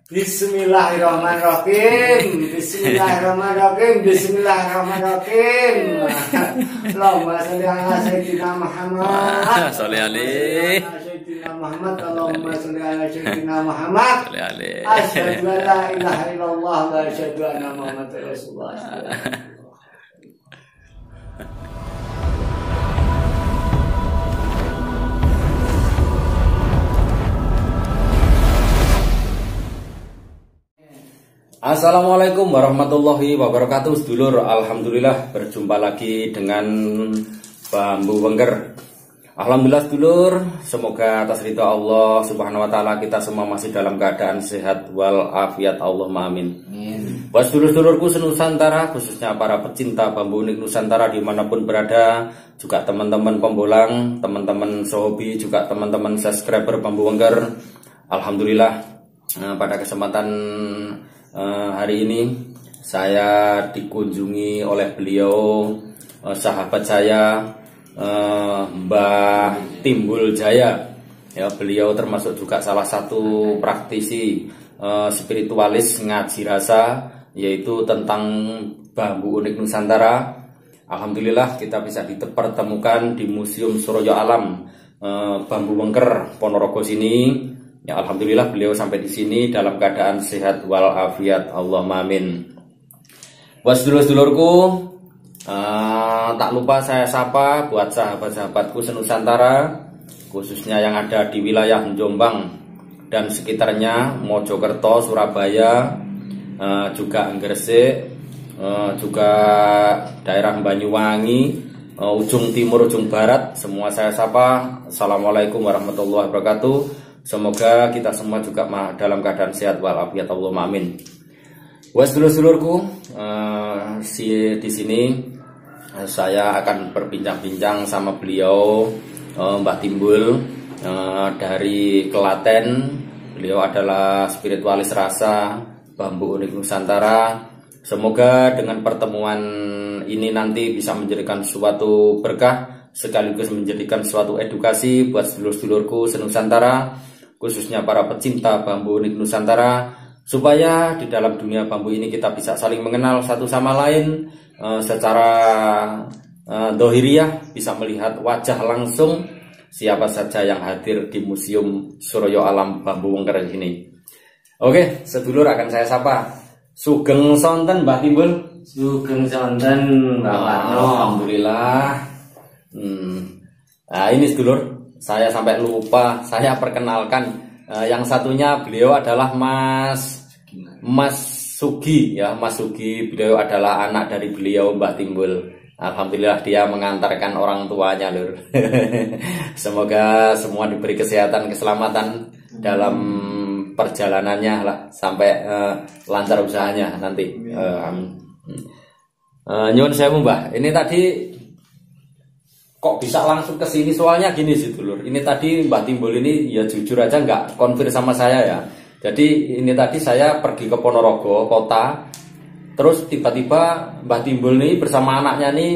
Bismillahirrahmanirrahim. Bismillahirrahmanirrahim. Bismillahirrahmanirrahim. Allahumma sholli ala sayyidina Muhammad. Sholli alaihi. Sayyidina Muhammad. Allahumma sholli ala sayyidina Muhammad. Sholli alaihi. Asyhadu an la ilaha illallah wa asyhadu anna Muhammadar Rasulullah. Assalamualaikum warahmatullahi wabarakatuh. Sedulur, alhamdulillah berjumpa lagi dengan Bambu Wengger. Alhamdulillah sedulur, semoga atas ridha Allah subhanahu wa ta'ala kita semua masih dalam keadaan sehat walafiat, Allahumma amin. Buat sedulur-sedulurku senusantara, khususnya para pecinta bambu unik Nusantara dimanapun berada, juga teman-teman pembolang, teman-teman sehobi, juga teman-teman subscriber Bambu Wengger. Alhamdulillah, pada kesempatan hari ini saya dikunjungi oleh beliau, sahabat saya, Mbah Timbul Jaya. Ya, beliau termasuk juga salah satu praktisi spiritualis ngaji rasa, yaitu tentang bambu unik Nusantara. Alhamdulillah kita bisa dipertemukan di Museum Suroyo Alam Bambu Wengger Ponorogo sini. Ya, alhamdulillah beliau sampai di sini dalam keadaan sehat walafiat, Allahumma amin. Buat sedulur-sedulurku, tak lupa saya sapa buat sahabat-sahabatku senusantara, khususnya yang ada di wilayah Jombang dan sekitarnya, Mojokerto, Surabaya, juga Gresik, juga daerah Banyuwangi, ujung timur, ujung barat, semua saya sapa. Assalamualaikum warahmatullahi wabarakatuh. Semoga kita semua juga dalam keadaan sehat walafiat, Allahumma amin. Buat sedulur-sedulurku, di sini saya akan berbincang-bincang sama beliau, Mbah Timbul dari Klaten. Beliau adalah spiritualis rasa bambu unik Nusantara. Semoga dengan pertemuan ini nanti bisa menjadikan suatu berkah, sekaligus menjadikan suatu edukasi buat sedulur-sedulurku senusantara, khususnya para pecinta bambu unik Nusantara, supaya di dalam dunia bambu ini kita bisa saling mengenal satu sama lain, secara dohiriyah, bisa melihat wajah langsung siapa saja yang hadir di Museum Suroyo Alam Bambu Wengger ini. Oke, sedulur, akan saya sapa. Sugeng sonten Mbah Timbul. Sugeng sonten Bapak. Alhamdulillah. Nah, ini sedulur, saya sampai lupa, saya perkenalkan, yang satunya beliau adalah Mas Sugi, ya, Mas Sugi. Beliau adalah anak dari beliau, Mbah Timbul. Alhamdulillah dia mengantarkan orang tuanya, lur. Semoga semua diberi kesehatan, keselamatan dalam perjalanannya lah, sampai lancar usahanya nanti. Nyuwun sewu Mbah, ini tadi kok bisa langsung ke sini, soalnya gini sih dulur. Ini tadi Mbah Timbul ini ya jujur aja nggak konfir sama saya ya. Jadi ini tadi saya pergi ke Ponorogo kota, terus tiba-tiba Mbah Timbul ini bersama anaknya nih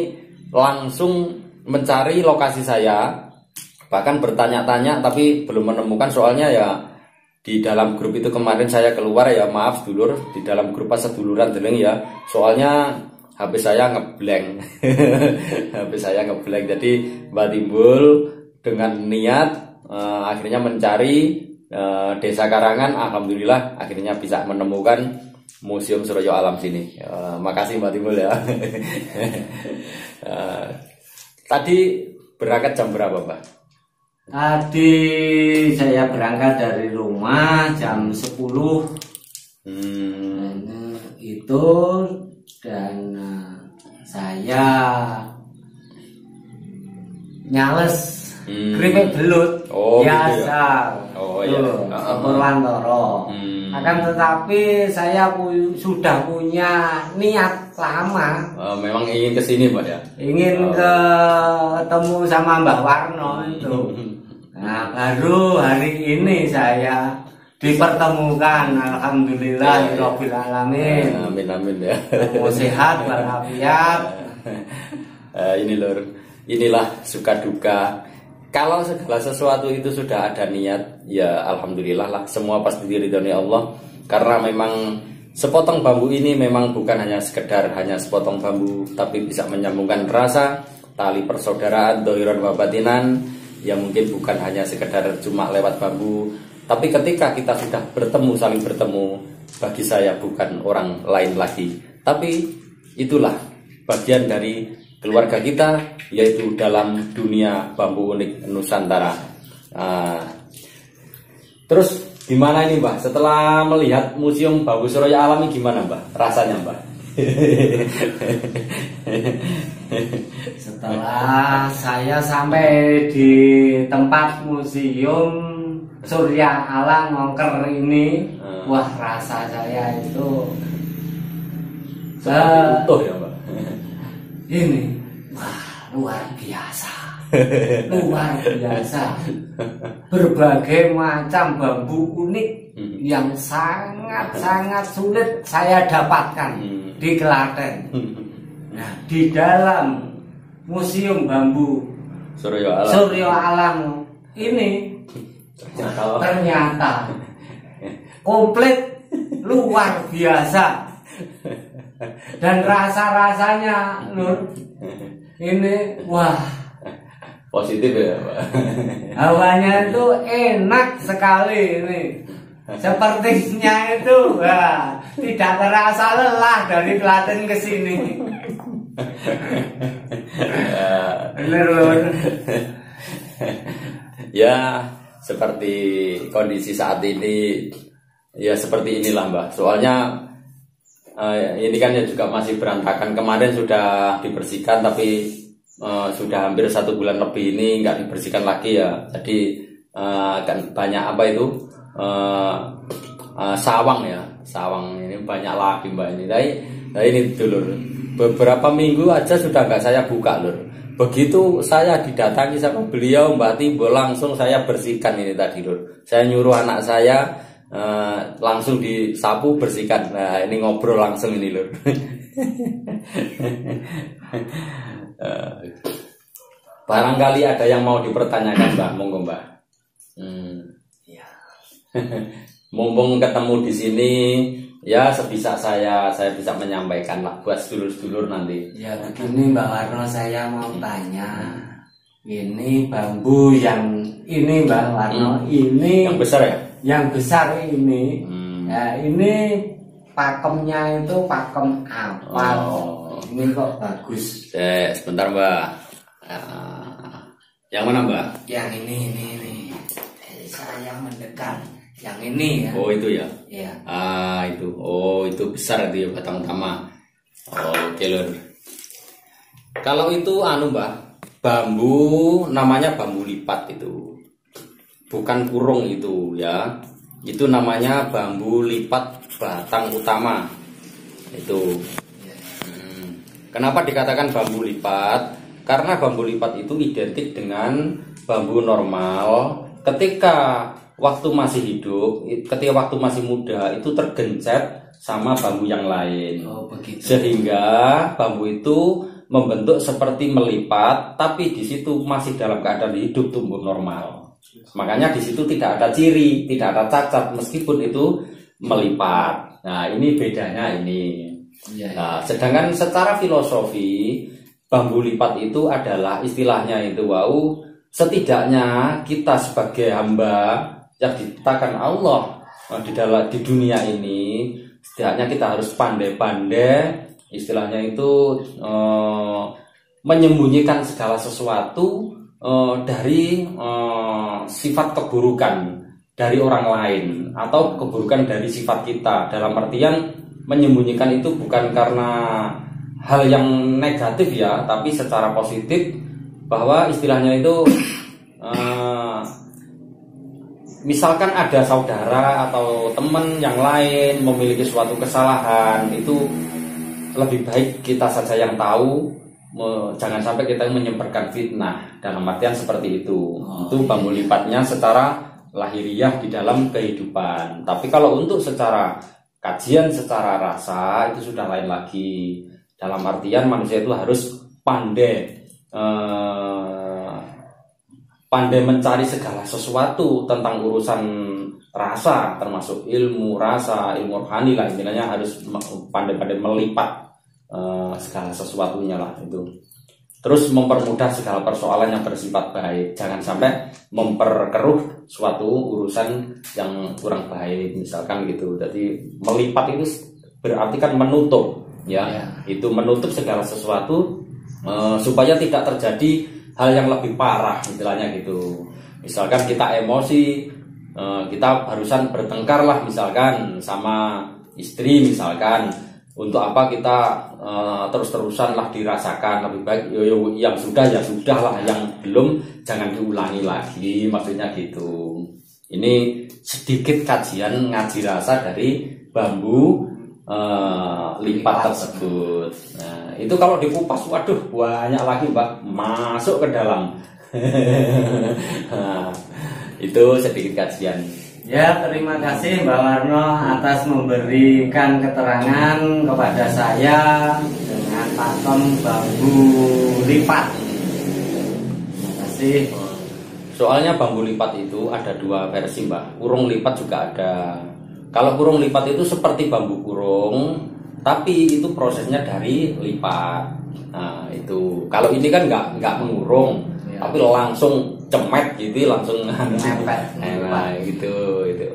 langsung mencari lokasi saya, bahkan bertanya-tanya tapi belum menemukan. Soalnya ya di dalam grup itu kemarin saya keluar, ya maaf dulur, di dalam grup pas seduluran deleng ya, soalnya HP saya ngeblank. HP saya ngeblank. Jadi Mbah Timbul dengan niat akhirnya mencari Desa Karangan. Alhamdulillah akhirnya bisa menemukan Museum Suroyo Alam sini. Makasih Mbah Timbul ya. Tadi berangkat jam berapa Mbak? Tadi saya berangkat dari rumah jam 10. Itu dan saya nyales keripik belut biasa, gitu ya? Oh iya, Purwantoro. Akan tetapi saya sudah punya niat lama, memang ingin kesini Mbak ya? ingin ketemu sama Mbah Warno itu. Nah, baru hari ini saya dipertemukan. Alhamdulillah rabbil alamin. Amin amin ya. Mau sehat walafiat. Ini lur, inilah suka duka. Kalau segala sesuatu itu sudah ada niat, ya alhamdulillah lah, semua pasti diridhoni Allah. karena memang sepotong bambu ini memang bukan hanya sekedar hanya sepotong bambu, tapi bisa menyambungkan rasa, tali persaudaraan, dohiron wabatinan, yang mungkin bukan hanya sekedar cuma lewat bambu, tapi ketika kita sudah bertemu, saling bertemu, bagi saya bukan orang lain lagi, tapi itulah bagian dari keluarga kita, yaitu dalam dunia bambu unik Nusantara. Terus gimana ini Mbah? Setelah melihat Museum Bambu Surya Alam ini gimana Mbah? Rasanya Mbah? Setelah saya sampai di tempat Museum Surya Alam Ngongker ini, wah rasa saya itu utuh ya Mbah? Ini, wah luar biasa. Luar biasa. Berbagai macam bambu unik yang sangat-sangat sulit saya dapatkan di Klaten. Nah, di dalam Museum Bambu Surya Alam ini ternyata komplit, luar biasa. Dan rasa-rasanya Nur, ini wah positif ya Pak. Hawanya itu enak sekali ini. Sepertinya itu wah, tidak terasa lelah dari Klaten ke sini. Bener Lur. Ya, seperti kondisi saat ini, ya seperti inilah Mbak. Soalnya ini kan ya juga masih berantakan. Kemarin sudah dibersihkan, tapi sudah hampir 1 bulan lebih ini nggak dibersihkan lagi ya. Jadi kan banyak apa itu sawang ya, sawang ini banyak lagi Mbak ini. Nah ini dulur, beberapa minggu aja sudah nggak saya buka Lur. Begitu saya didatangi sama beliau Mbak Timbul, langsung saya bersihkan ini tadi Lur. Saya nyuruh anak saya langsung disapu bersihkan. Nah ini ngobrol langsung ini Lur. Barangkali ada yang mau dipertanyakan Mbak, monggo Mbak. Ya. Mumpung ketemu di sini, ya sebisa saya bisa menyampaikan lah buat sedulur-sedulur nanti. Ya begini Mbak Warno, saya mau tanya. Ini bambu yang ini Mbak Warno, ini yang besar ya? Yang besar ini. Ya, ini pakemnya itu pakem apa? Ini kok bagus. Sebentar Mbak. Yang mana Mbak? Yang ini. Saya mendekat. Yang ini ya. Oh itu ya? Iya. Itu. Oh itu besar itu ya, batang utama. Oke Lur. Kalau itu Mbak, bambu namanya bambu lipat itu. Bukan kurung itu ya. Itu namanya bambu lipat batang utama. Itu. Kenapa dikatakan bambu lipat? Karena bambu lipat itu identik dengan bambu normal ketika waktu masih hidup, ketika waktu masih muda itu tergencet sama bambu yang lain. Oh, begitu. Sehingga bambu itu membentuk seperti melipat, tapi di situ masih dalam keadaan hidup tumbuh normal. Makanya di situ tidak ada ciri, tidak ada cacat meskipun itu melipat. Nah, ini bedanya ini. Nah, sedangkan secara filosofi bambu lipat itu adalah istilahnya itu setidaknya kita sebagai hamba yang diciptakan Allah di dunia ini, setidaknya kita harus pandai-pandai istilahnya itu menyembunyikan segala sesuatu dari sifat keburukan dari orang lain atau keburukan dari sifat kita. Dalam artian menyembunyikan itu bukan karena hal yang negatif ya, tapi secara positif, bahwa istilahnya itu misalkan ada saudara atau teman yang lain memiliki suatu kesalahan, itu lebih baik kita saja yang tahu, jangan sampai kita menyebarkan fitnah. Dalam artian seperti itu. Itu bambu lipatnya secara lahiriah di dalam kehidupan. Tapi kalau untuk secara kajian, secara rasa itu sudah lain lagi. Dalam artian manusia itu harus pandai pandai mencari segala sesuatu tentang urusan rasa, termasuk ilmu rasa, ilmu rohani lah, intinya harus pandai-pandai melipat segala sesuatunya lah itu. Terus mempermudah segala persoalan yang bersifat baik, jangan sampai memperkeruh suatu urusan yang kurang baik misalkan gitu. Jadi melipat itu berarti kan menutup ya. Itu menutup segala sesuatu supaya tidak terjadi hal yang lebih parah istilahnya gitu. Misalkan kita emosi, kita barusan bertengkar lah misalkan sama istri misalkan, untuk apa kita terus-terusan lah dirasakan, lebih baik yang sudah ya sudah lah, yang belum jangan diulangi lagi, maksudnya gitu. Ini sedikit kajian ngaji rasa dari bambu lipat tersebut. Nah, itu kalau dikupas, waduh banyak lagi Mbak masuk ke dalam. Nah, itu sedikit kajian. Ya, terima kasih Mbak Warno atas memberikan keterangan kepada saya dengan pakem bambu lipat. Terima kasih. Soalnya bambu lipat itu ada dua versi Mbak. Kurung lipat juga ada. Kalau kurung lipat itu seperti bambu kurung, tapi itu prosesnya dari lipat. Nah itu. Kalau ini kan nggak mengurung, tapi langsung cemet gitu, langsung mepet. Nah, gitu itu.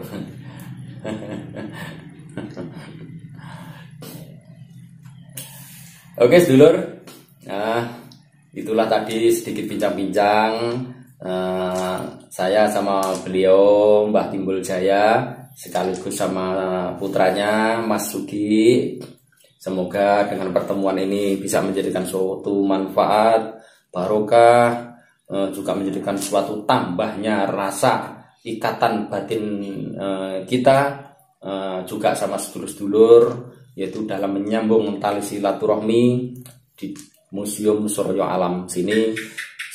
Oke sedulur, nah itulah tadi sedikit bincang-bincang saya sama beliau Mbah Timbul Jaya, sekaligus sama putranya Mas Sugi. Semoga dengan pertemuan ini bisa menjadikan suatu manfaat, barokah, juga menjadikan suatu tambahnya rasa ikatan batin kita juga sama sedulur-sedulur, yaitu dalam menyambung tali silaturahmi di Museum Suryo Alam sini.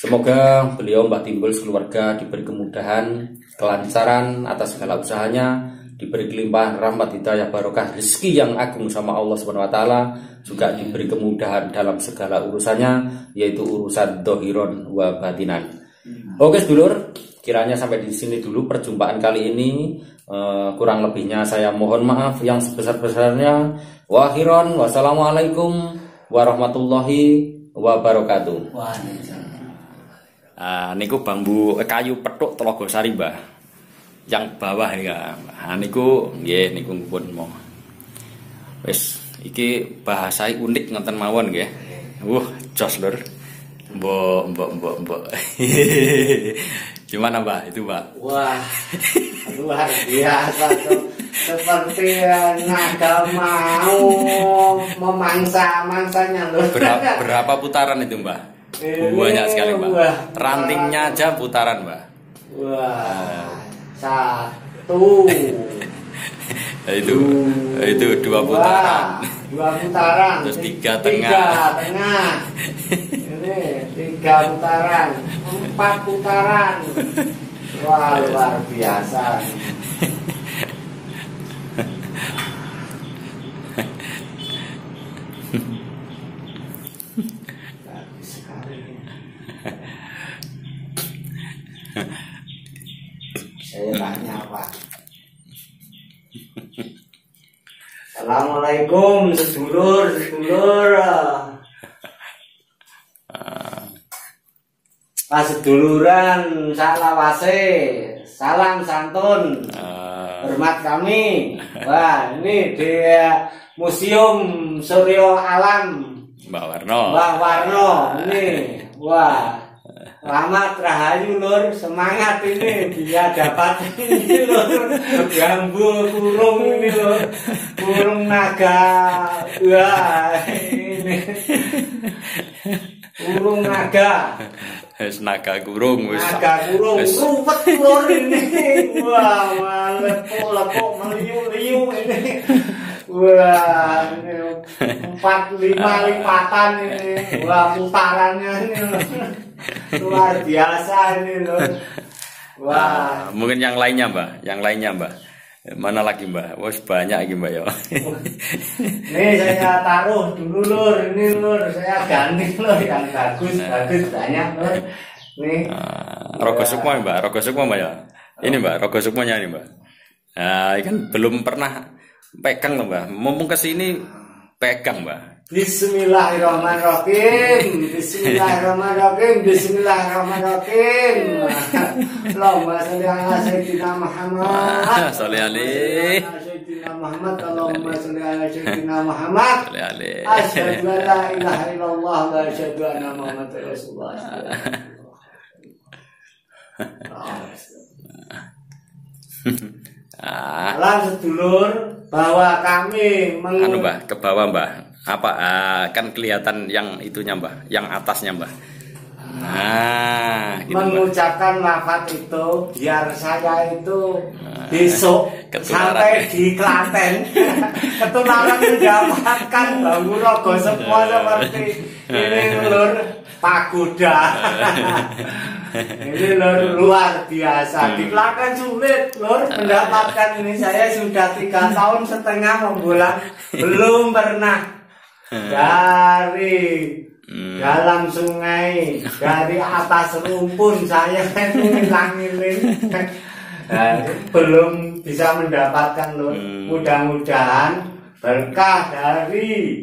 Semoga beliau Mbah Timbul sekeluarga diberi kemudahan, kelancaran atas segala usahanya, diberi kelimpahan rahmat, hidayah, barokah, rezeki yang agung sama Allah Subhanahu wa taala, juga diberi kemudahan dalam segala urusannya, yaitu urusan dohiron wa batinan. Oke sedulur, kiranya sampai di sini dulu perjumpaan kali ini. Kurang lebihnya saya mohon maaf yang sebesar-besarnya. Wakhiron, wassalamualaikum warahmatullahi wabarakatuh. Niku bambu kayu petuk Telogosari Mbah. Yang bawah ya, niku nggih niku pun mau. Wis iki bahasai unik ngoten mawon nggih. Jos lur. Mbok. Gimana Mbak itu Mbak? Wah, luar biasa tuh. Seperti naga mau memangsa-mangsanya lur. Berapa putaran itu Mbak? Banyak sekali Mbak. Rantingnya aja putaran Mbak. Wah. Satu. itu dua putaran. Terus tiga tengah. Ini 3 putaran, 4 putaran. Wah luar biasa. Bagus sekali. Saya tanya Pak. Assalamualaikum sedulur. Pak seduluran salawase, salam santun, hormat kami. Wah ini di Museum Suryo Alam Mbak Warno ini. Wah selamat rahayu lur, semangat ini dia dapat ini lur, bambu kurung ini lur, kurung naga. Wah ini kurung naga. Naga kurung rupet lur ini. Wah lepok meliu ini. Wah ini 4-5 lipatan ini. Wah putarannya ini luar biasa ini loh. Wah. Mungkin yang lainnya Mbak. Mana lagi Mbak? Wah banyak lagi Mbak ya. Nih saya taruh dulu lur, ini lur saya ganti lur yang bagus banyak lur. Nih. Rogo Sukma Mbak, Rogo Sukma Mbak ya. Ini Mbak, Rogo Sukmanya ini Mbak. Nah, kan belum pernah pegang loh Mbah. Mumpung kesini pegang Mbah. Bismillahirrahmanirrahim. Bismillahirrahmanirrahim. Bismillahirrahmanirrahim. Allahumma sholli ala sayyidina Muhammad. Sholli alaihi. Sayyidina Muhammad. Allahumma sholli ala sayyidina Muhammad. Sholli alaihi. Asyhadu an la ilaha illallah wa asyhadu anna Muhammadar Rasulullah. Salam sedulur bahwa kami anu Mbah, ke bawah Mbah. Apa kan kelihatan yang itunya Mbah, yang atasnya Mbah. Nah, gitu, mengucapkan lafaz itu biar saya itu besok sampai di Klaten ketularan mendapatkan bambu rogo semua seperti ini lur pagoda. Ini lur luar biasa. Di Klaten sulit lur mendapatkan ini. Saya sudah 3,5 tahun membulang belum pernah dari dalam sungai, dari atas rumpun saya ngiling-ngiling belum bisa mendapatkan lur. Mudah-mudahan berkah dari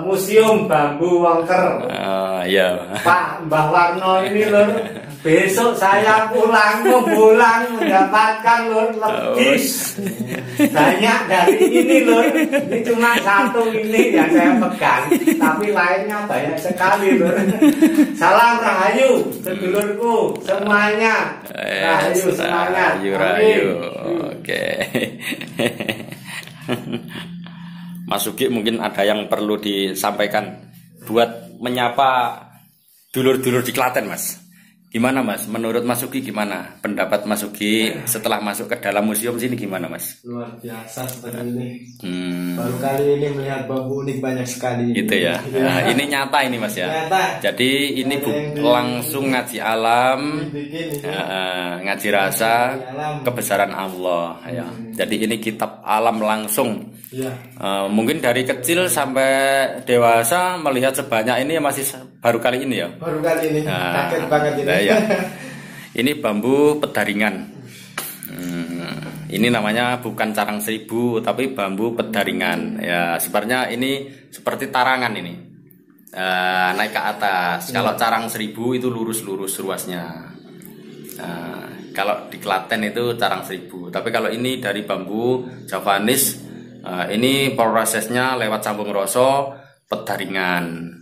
Museum Bambu Wongker. Iya. Pak Mbah Warno ini lur, besok saya pulang mendapatkan lur lebih banyak dari ini lur. Ini cuma satu ini yang saya pegang, tapi lainnya banyak sekali lur. Salam rahayu sedulurku semuanya. Rahayu semuanya. Rahayu. Oke. Mas Ugi mungkin ada yang perlu disampaikan buat menyapa dulur-dulur di Klaten Mas. Gimana Mas? Menurut Mas Ugi gimana? Pendapat Mas Ugi setelah masuk ke dalam museum sini gimana Mas? Luar biasa seperti ini. Baru kali ini melihat bambu unik banyak sekali. Gitu ya. Nah, ini nyata ini Mas ya. Nyata. Jadi ini langsung ngaji alam, ngaji rasa, kebesaran Allah. Ya. Jadi ini kitab alam langsung. Ya. Mungkin dari kecil sampai dewasa melihat sebanyak ini masih baru kali ini ya. Baru kali ini. Kaget banget ini. Ya. Ini bambu pedaringan. Ini namanya bukan carang seribu tapi bambu pedaringan. Ya, sebenarnya ini seperti tarangan ini. Naik ke atas. Kalau carang seribu itu lurus-lurus ruasnya. Kalau di Klaten itu carang seribu. Tapi kalau ini dari bambu Javanis, ini prosesnya lewat sambung rasa pedaringan.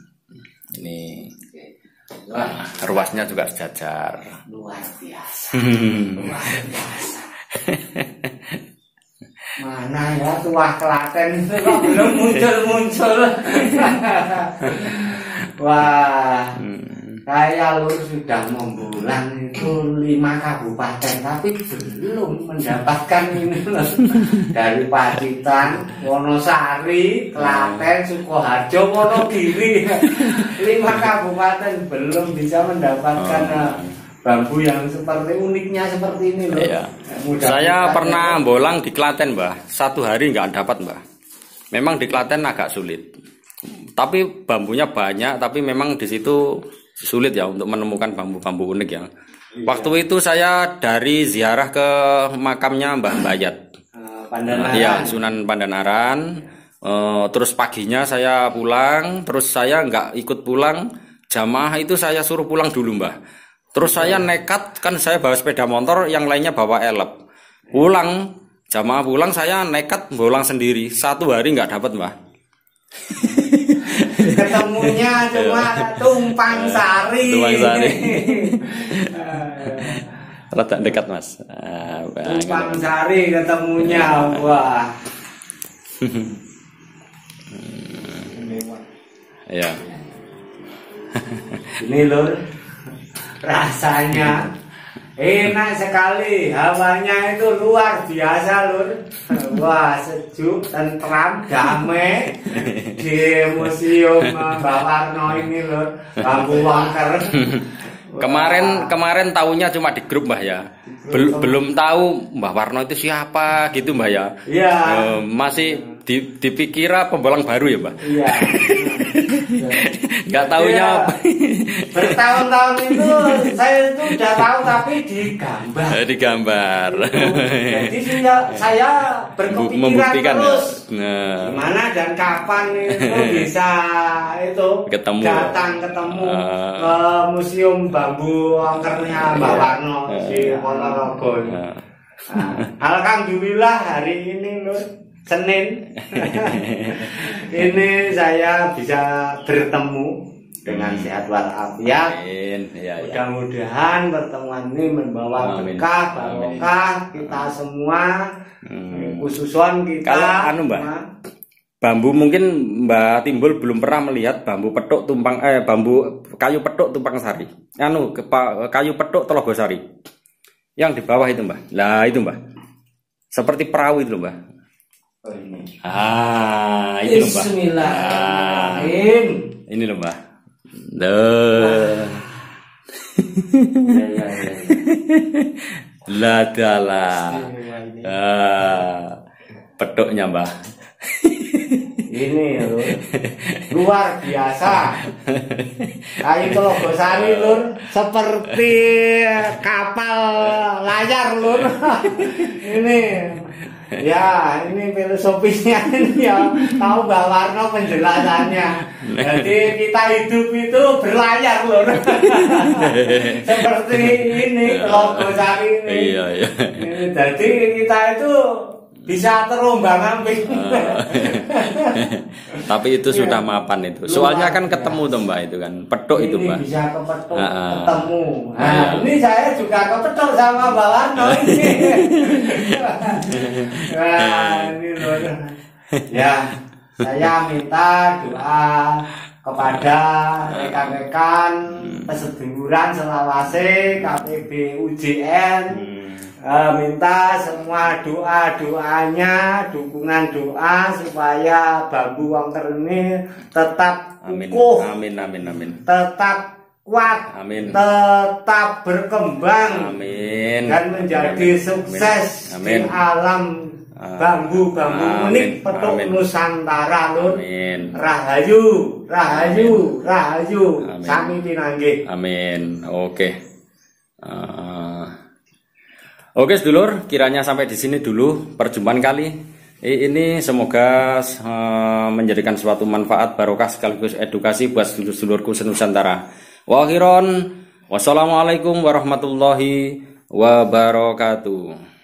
Ini ruasnya juga sejajar. Luar biasa. Luar biasa. Mana ya tuah Klaten itu kok belum muncul-muncul. Wah. Saya lur sudah membulan itu 5 kabupaten tapi belum mendapatkan ini loh. Dari Pacitan, Wonosari, Klaten, Sukoharjo, Wonogiri, 5 kabupaten belum bisa mendapatkan bambu yang seperti uniknya seperti ini loh. Iya. Saya pernah bolang di Klaten Mbah, 1 hari nggak dapat Mbah. Memang di Klaten agak sulit. Tapi bambunya banyak, tapi memang di situ sulit ya untuk menemukan bambu-bambu unik ya. Waktu itu saya dari ziarah ke makamnya Mbah Bayat, ya Sunan Pandanaran. Terus paginya saya pulang, terus saya nggak ikut pulang, jamaah itu saya suruh pulang dulu Mbah. Terus saya nekat, kan saya bawa sepeda motor, yang lainnya bawa elep. Pulang, jamaah pulang, saya nekat pulang sendiri. 1 hari nggak dapat Mbah. Ketemunya cuma Tumpang Sari. Tumpang Sari. Rada dekat Mas. Tumpang Sari ketemunya. Wah. Ya. Ini lur, rasanya enak sekali, hawanya itu luar biasa lur. Wah, sejuk, tentram, damai di Museum Mbah Warno ini lur, Bambu Wongker. Kemarin tahunya cuma di grup Mbah ya. Belum tahu Mbah Warno itu siapa gitu Mbah ya. Iya. Masih dipikira pembolang baru ya, Mbak? Iya. Nggak taunya apa. Bertahun-tahun itu saya itu udah tahu tapi digambar. Digambar. Jadi saya berkepikiran Membuktikan terus ya. gimana dan kapan itu bisa itu Ketemu. datang ketemu ke museum bambu angkernya Mbak Warno di Ponorogo. Alhamdulillah hari ini Lur, Senin ini saya bisa bertemu dengan sehat walafiat. Amin. Ya, ya. Mudah-mudahan pertemuan ini membawa berkah, barokah kita semua, khususon kita. Kalau Mbak, bambu mungkin Mbak Timbul belum pernah melihat bambu petuk tumpang bambu kayu petuk tumpang sari. Kayu petuk Telogosari. Yang di bawah itu, Mbak. Lah itu, Mbak. Seperti perahu itu, Mbak. Oh, ini. Itu loh, Mbak. Bismillahirrahmanirrahim. Ini loh, Mbak. Ladalah. Petuknya, Mbak. Ini Lur, luar biasa. Kayu Telogosari Lur, seperti kapal layar Lur. Ini ya, ini filosofisnya ini ya. Tahu Mbak Warno penjelasannya. Jadi kita hidup itu berlayar Lur. Seperti ini Telogosari ini. Iya, iya. Jadi kita itu bisa terombang-ambing. Tapi itu sudah mapan itu. Soalnya kan ketemu tuh Mbak itu kan. Petuk itu, Mbak. Bisa kepetuk, ketemu. Nah, ini saya juga kepetuk sama Mbak Warno ini. Nah, ini loh. Ya, saya minta doa kepada rekan-rekan peseduluran Selawase KPB UJN. Minta semua doanya, dukungan doa supaya bambu angker ini tetap kukuh, amin, amin, amin, tetap kuat, amin, tetap berkembang, amin, dan menjadi sukses amin, di alam bambu unik petuk Nusantara Lur. Amin. Rahayu, rahayu, rahayu. Sami pinanggih. Amin. Oke. Oke, sedulur, kiranya sampai di sini dulu perjumpaan kali ini. Semoga menjadikan suatu manfaat, barokah sekaligus edukasi buat sedulur-sedulurku senusantara. Wa akhiron, wassalamualaikum warahmatullahi wabarakatuh.